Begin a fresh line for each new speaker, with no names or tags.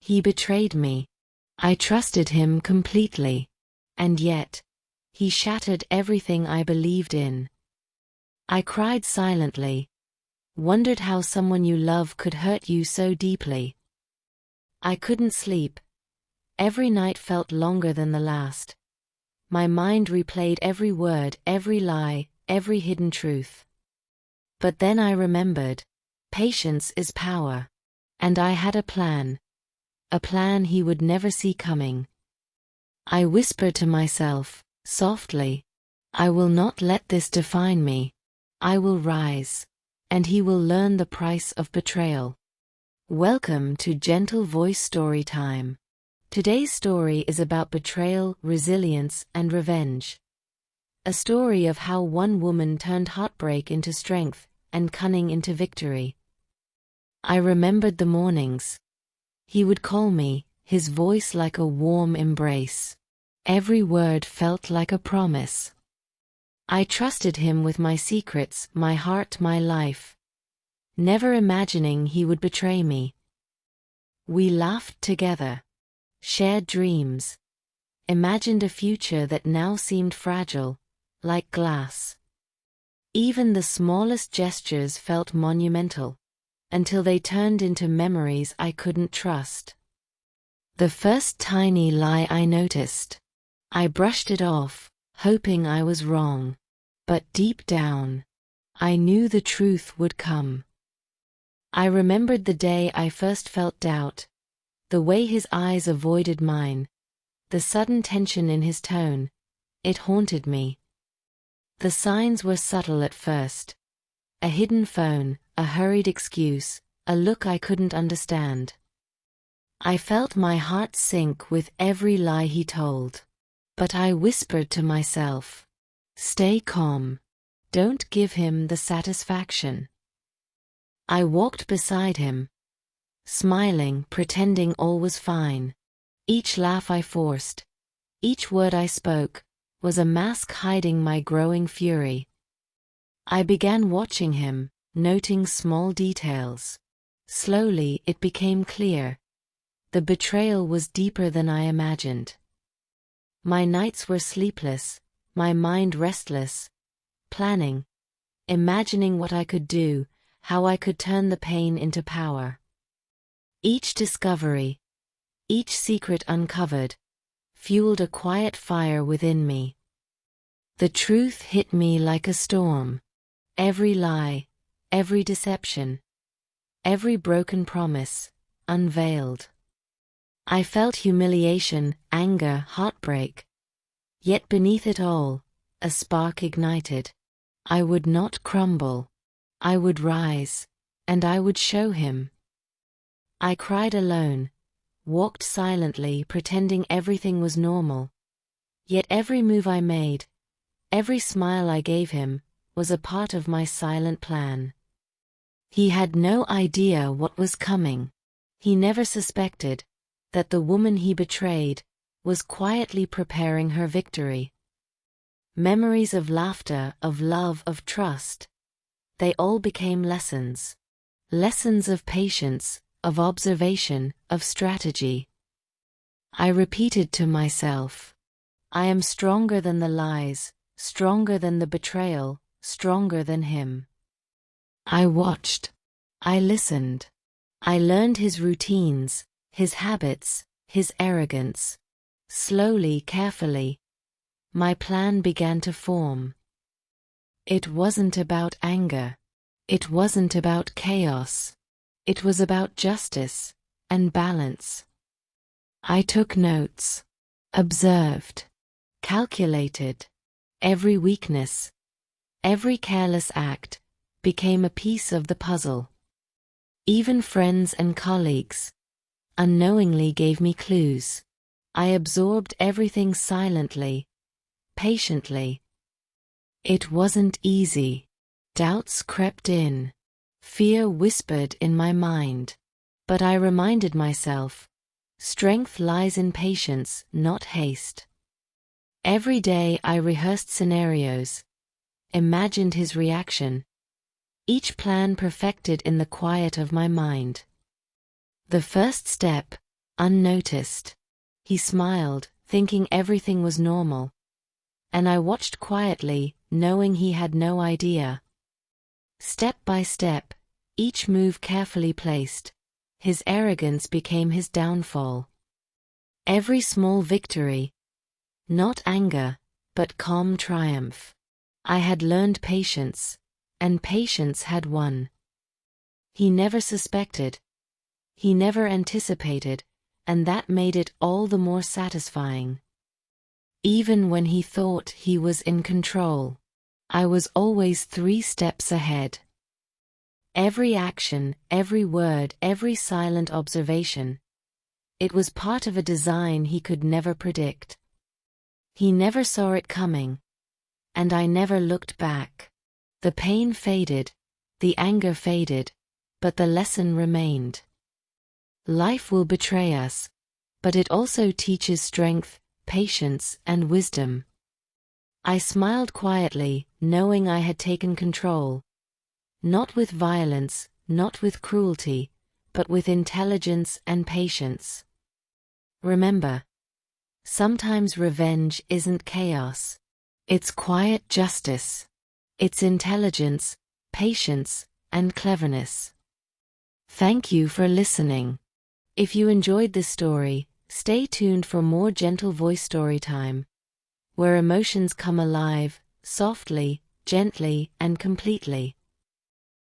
He betrayed me. I trusted him completely. And yet, he shattered everything I believed in. I cried silently, wondered how someone you love could hurt you so deeply. I couldn't sleep. Every night felt longer than the last. My mind replayed every word, every lie, every hidden truth. But then I remembered, patience is power. And I had a plan he would never see coming. I whispered to myself, softly, I will not let this define me. I will rise, and he will learn the price of betrayal. Welcome to Gentle Voice Story Time. Today's story is about betrayal, resilience, and revenge. A story of how one woman turned heartbreak into strength, and cunning into victory. I remembered the mornings. He would call me, his voice like a warm embrace. Every word felt like a promise. I trusted him with my secrets, my heart, my life, never imagining he would betray me. We laughed together, shared dreams, imagined a future that now seemed fragile, like glass. Even the smallest gestures felt monumental, until they turned into memories I couldn't trust. The first tiny lie I noticed, I brushed it off, hoping I was wrong. But deep down, I knew the truth would come. I remembered the day I first felt doubt, the way his eyes avoided mine, the sudden tension in his tone. It haunted me. The signs were subtle at first. A hidden phone, a hurried excuse, a look I couldn't understand. I felt my heart sink with every lie he told. But I whispered to myself, stay calm. Don't give him the satisfaction. I walked beside him, smiling, pretending all was fine. Each laugh I forced, each word I spoke, was a mask hiding my growing fury. I began watching him, noting small details. Slowly it became clear. The betrayal was deeper than I imagined. My nights were sleepless, my mind restless, planning, imagining what I could do, how I could turn the pain into power. Each discovery, each secret uncovered, fueled a quiet fire within me. The truth hit me like a storm. Every lie, every deception, every broken promise, unveiled. I felt humiliation, anger, heartbreak. Yet beneath it all, a spark ignited. I would not crumble. I would rise, and I would show him. I cried alone, walked silently, pretending everything was normal. Yet every move I made, every smile I gave him, was a part of my silent plan. He had no idea what was coming. He never suspected that the woman he betrayed was quietly preparing her victory. Memories of laughter, of love, of trust, they all became lessons. Lessons of patience, of observation, of strategy. I repeated to myself, I am stronger than the lies, stronger than the betrayal, stronger than him. I watched. I listened. I learned his routines, his habits, his arrogance. Slowly, carefully, my plan began to form. It wasn't about anger. It wasn't about chaos. It was about justice and balance. I took notes, observed, calculated. Every weakness, every careless act, became a piece of the puzzle. Even friends and colleagues unknowingly gave me clues. I absorbed everything silently, patiently. It wasn't easy. Doubts crept in. Fear whispered in my mind. But I reminded myself, strength lies in patience, not haste. Every day I rehearsed scenarios, imagined his reaction, each plan perfected in the quiet of my mind. The first step, unnoticed. He smiled, thinking everything was normal. And I watched quietly, knowing he had no idea. Step by step, each move carefully placed, his arrogance became his downfall. Every small victory, not anger, but calm triumph. I had learned patience, and patience had won. He never suspected. He never anticipated, and that made it all the more satisfying. Even when he thought he was in control, I was always 3 steps ahead. Every action, every word, every silent observation. It was part of a design he could never predict. He never saw it coming. And I never looked back. The pain faded, the anger faded, but the lesson remained. Life will betray us, but it also teaches strength, patience, and wisdom. I smiled quietly, knowing I had taken control. Not with violence, not with cruelty, but with intelligence and patience. Remember, sometimes revenge isn't chaos. It's quiet justice. It's intelligence, patience, and cleverness. Thank you for listening. If you enjoyed this story, stay tuned for more gentle voice story time, where emotions come alive, softly, gently, and completely.